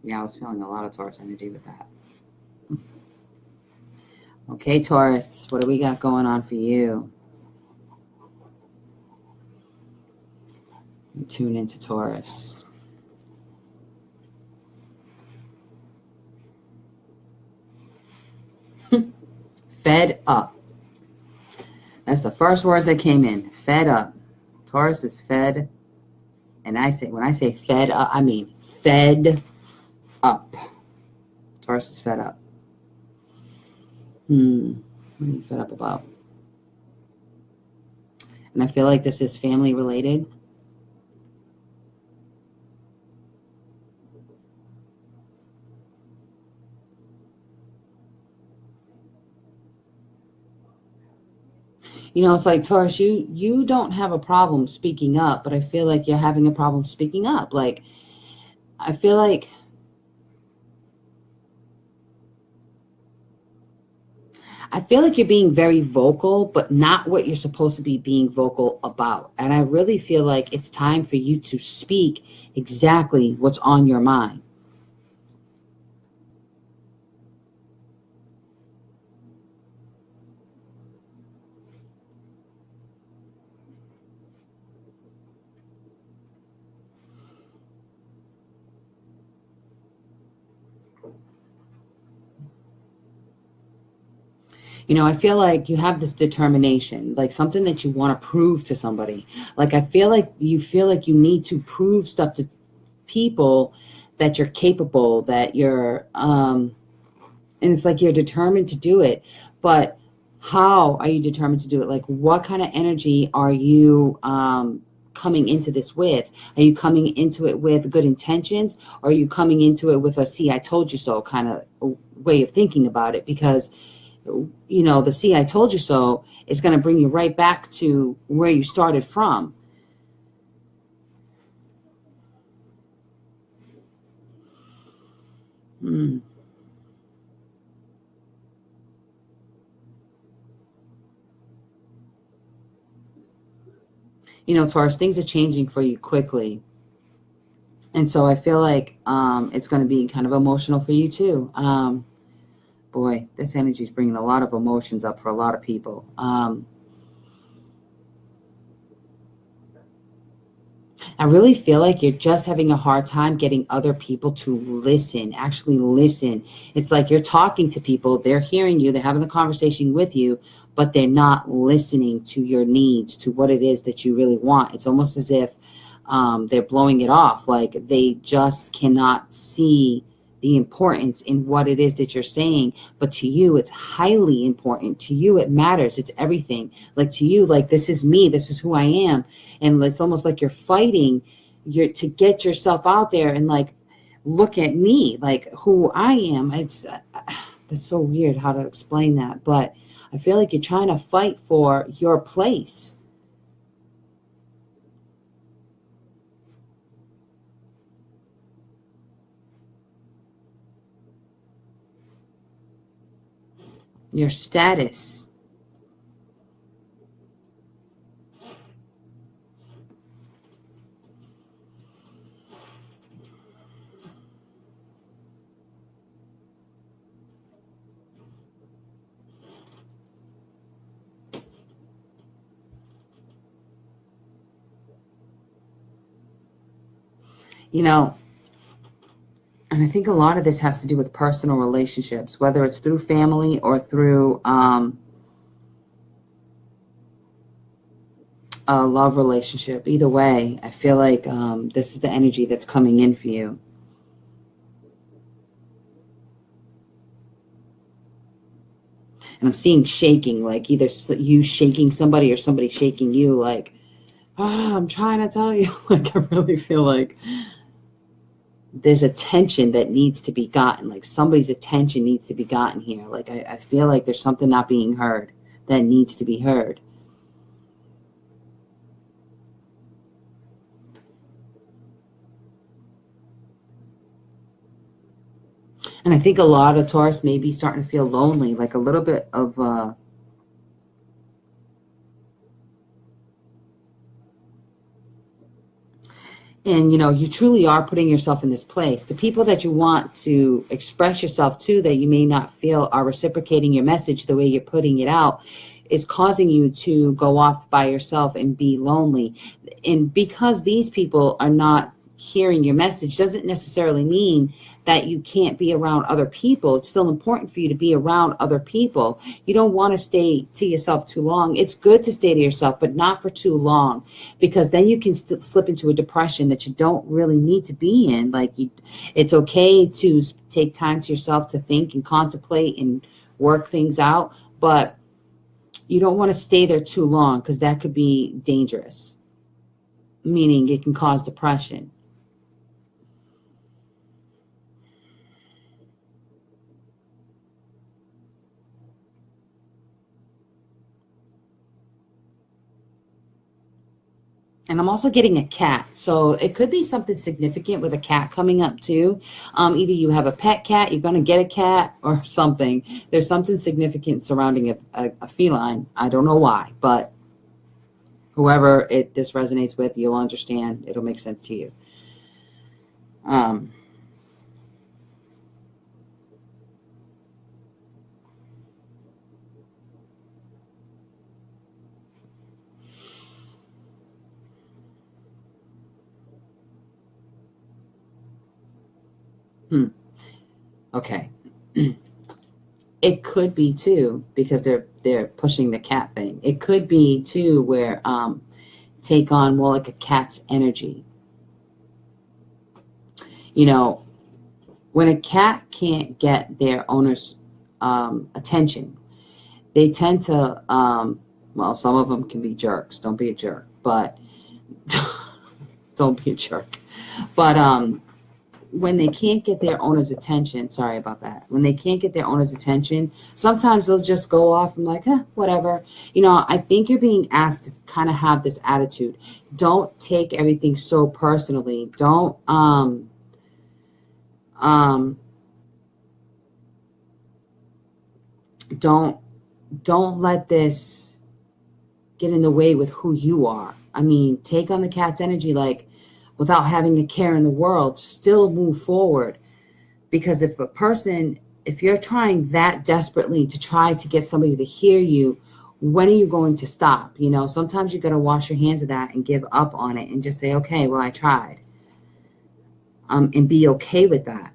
Yeah, I was feeling a lot of Taurus energy with that. Okay, Taurus, what do we got going on for you? You tune into Taurus. Fed up. That's the first words that came in. Fed up. Taurus is fed. And when I say fed up, I mean fed up. Taurus is fed up. What are you fed up about? And I feel like this is family related. You know, it's like, Taurus, you don't have a problem speaking up, but I feel like you're having a problem speaking up. Like, I feel like you're being very vocal, but not what you're supposed to be being vocal about. And I really feel like it's time for you to speak exactly what's on your mind. You know, I feel like you have this determination, like something that you want to prove to somebody. Like, I feel like you need to prove stuff to people that you're capable, that you're, and it's like you're determined to do it. But how are you determined to do it? Like, what kind of energy are you coming into this with? Are you coming into it with good intentions, or are you coming into it with a "see, I told you so" kind of way of thinking about it? Because you know, the "see, I told you so" is going to bring you right back to where you started from. You know, Taurus, things are changing for you quickly. And so I feel like it's going to be kind of emotional for you too. Boy, this energy is bringing a lot of emotions up for a lot of people. I really feel like you're just having a hard time getting other people to listen, actually listen. It's like you're talking to people, they're hearing you, they're having the conversation with you, but they're not listening to your needs, to what it is that you really want. It's almost as if they're blowing it off, like they just cannot see the importance in what it is that you're saying. But to you, it's highly important. To you, it matters. It's everything. Like, to you, like, this is me, this is who I am. And it's almost like you're fighting to get yourself out there and, like, look at me, like, who I am. It's that's so weird how to explain that, but I feel like you're trying to fight for your place. Your status. You know, and I think a lot of this has to do with personal relationships, whether it's through family or through a love relationship. Either way, I feel like this is the energy that's coming in for you. And I'm seeing shaking, like either you shaking somebody or somebody shaking you, like, I'm trying to tell you. Like, I really feel like there's attention that needs to be gotten. Like, somebody's attention needs to be gotten here. Like, I feel like there's something not being heard that needs to be heard. And I think a lot of Taurus may be starting to feel lonely, like a little bit of And, you truly are putting yourself in this place. The people that you want to express yourself to that you may not feel are reciprocating your message the way you're putting it out is causing you to go off by yourself and be lonely. And because these people are not hearing your message doesn't necessarily mean that you can't be around other people. It's still important for you to be around other people. You don't want to stay to yourself too long. It's good to stay to yourself, but not for too long, because then you can slip into a depression that you don't really need to be in. It's okay to take time to yourself to think and contemplate and work things out, but you don't want to stay there too long, because that could be dangerous, meaning it can cause depression. And I'm also getting a cat. So it could be something significant with a cat coming up too. Either you have a pet cat, you're going to get a cat, or something. There's something significant surrounding a feline. I don't know why, but whoever this resonates with, you'll understand. It'll make sense to you. Okay. It could be too, because they're pushing the cat thing. It could be too where take on more like a cat's energy. When a cat can't get their owner's attention, they tend to some of them can be jerks. Don't be a jerk, but don't be a jerk. But when they can't get their owner's attention, sorry about that. When they can't get their owner's attention, sometimes they'll just go off and like, whatever. I think you're being asked to kind of have this attitude. Don't take everything so personally. Don't let this get in the way with who you are. I mean, take on the cat's energy, without having a care in the world, still move forward. Because if you're trying that desperately to try to get somebody to hear you, when are you going to stop? Sometimes you got to wash your hands of that and give up on it and just say, okay, well, I tried. And be okay with that.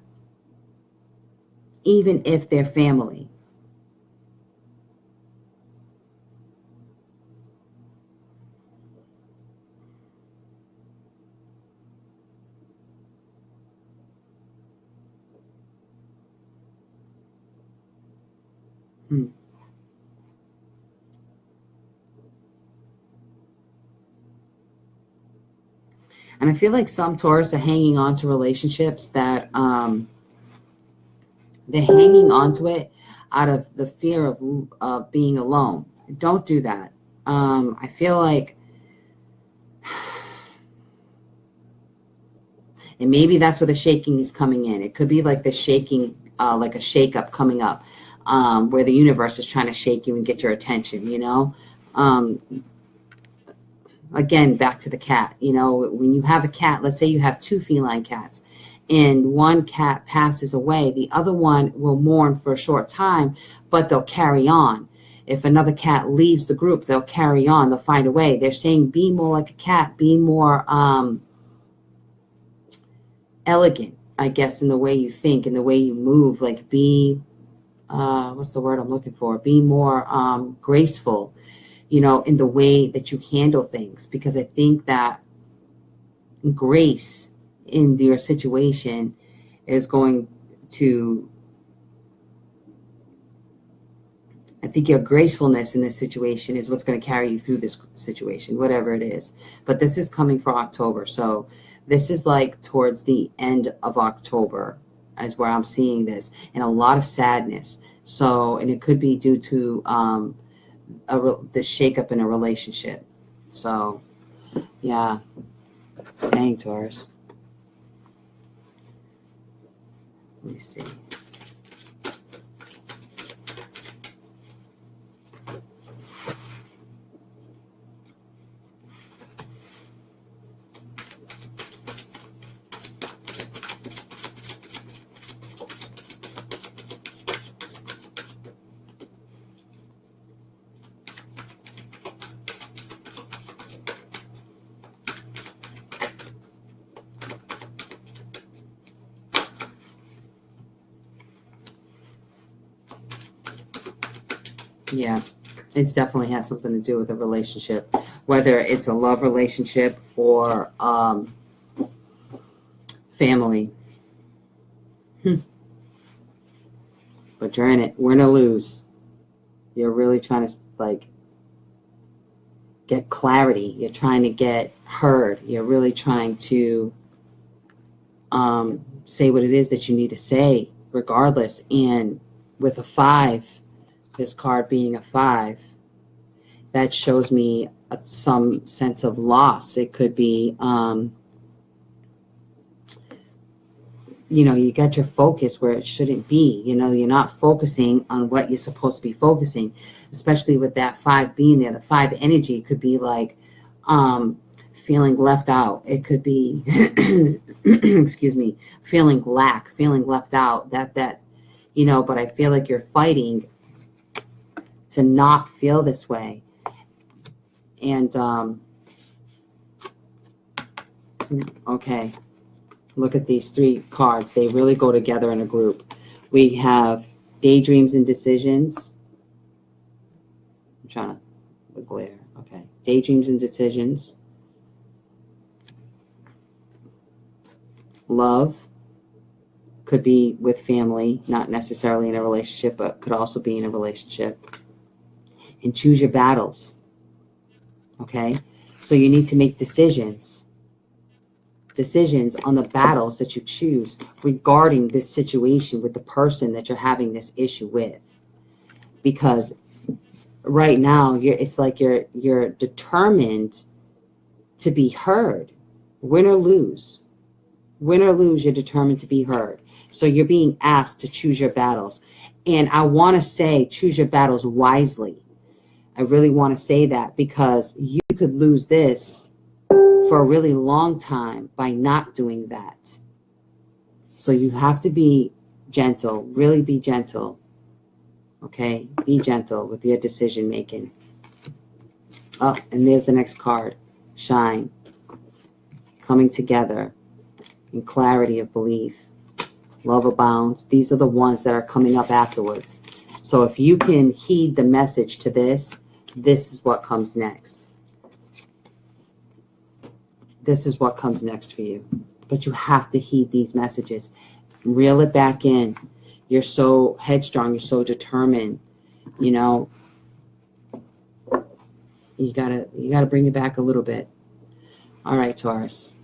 Even if they're family. And I feel like some Taurus are hanging on to relationships that they're hanging on to it out of the fear of being alone. Don't do that. I feel like, and maybe that's where the shaking is coming in. It could be like the shaking, like a shake-up coming up, where the universe is trying to shake you and get your attention, Again, back to the cat. When you have a cat, let's say you have two feline cats, and one cat passes away, the other one will mourn for a short time, but they'll carry on. If another cat leaves the group, they'll carry on. They'll find a way. They're saying be more like a cat, be more elegant, I guess, in the way you think, in the way you move. Be, what's the word I'm looking for? Be more graceful, in the way that you handle things. Because I think that grace in your situation is going to, I think your gracefulness in this situation is what's going to carry you through this situation, whatever it is. But this is coming for October. So this is towards the end of October is where I'm seeing this, and a lot of sadness. So, and it could be due to the shakeup in a relationship. So, yeah. Dang, Taurus. Let me see. Yeah, it definitely has something to do with a relationship, whether it's a love relationship or family. But you're in it. Win or lose. You're really trying to like get clarity. You're trying to get heard. You're really trying to say what it is that you need to say, regardless. And with a 5, this card being a 5, that shows me some sense of loss. It could be, you got your focus where it shouldn't be. You're not focusing on what you're supposed to be focusing, especially with that 5 being there. The 5 energy could be like feeling left out. It could be, excuse me, feeling lack, feeling left out. But I feel like you're fighting to not feel this way. And, okay, look at these 3 cards. They really go together in a group. We have daydreams and decisions. I'm trying to, the glare. Okay, daydreams and decisions. Love could be with family, not necessarily in a relationship, but could also be in a relationship. And choose your battles. Okay, so you need to make decisions on the battles that you choose regarding this situation with the person that you're having this issue with. Because right now it's like you're determined to be heard. Win or lose, you're determined to be heard. So you're being asked to choose your battles. And I want to say choose your battles wisely. I really want to say that, because you could lose this for a really long time by not doing that. So you have to be gentle, really be gentle. Okay? Be gentle with your decision making. Oh, and there's the next card. Shine. Coming together in clarity of belief. Love abounds. These are the ones that are coming up afterwards. So if you can heed the message to this is what comes next. This is what comes next for you. But you have to heed these messages. Reel it back in. You're so headstrong. You're so determined. You gotta bring it back a little bit. All right, Taurus.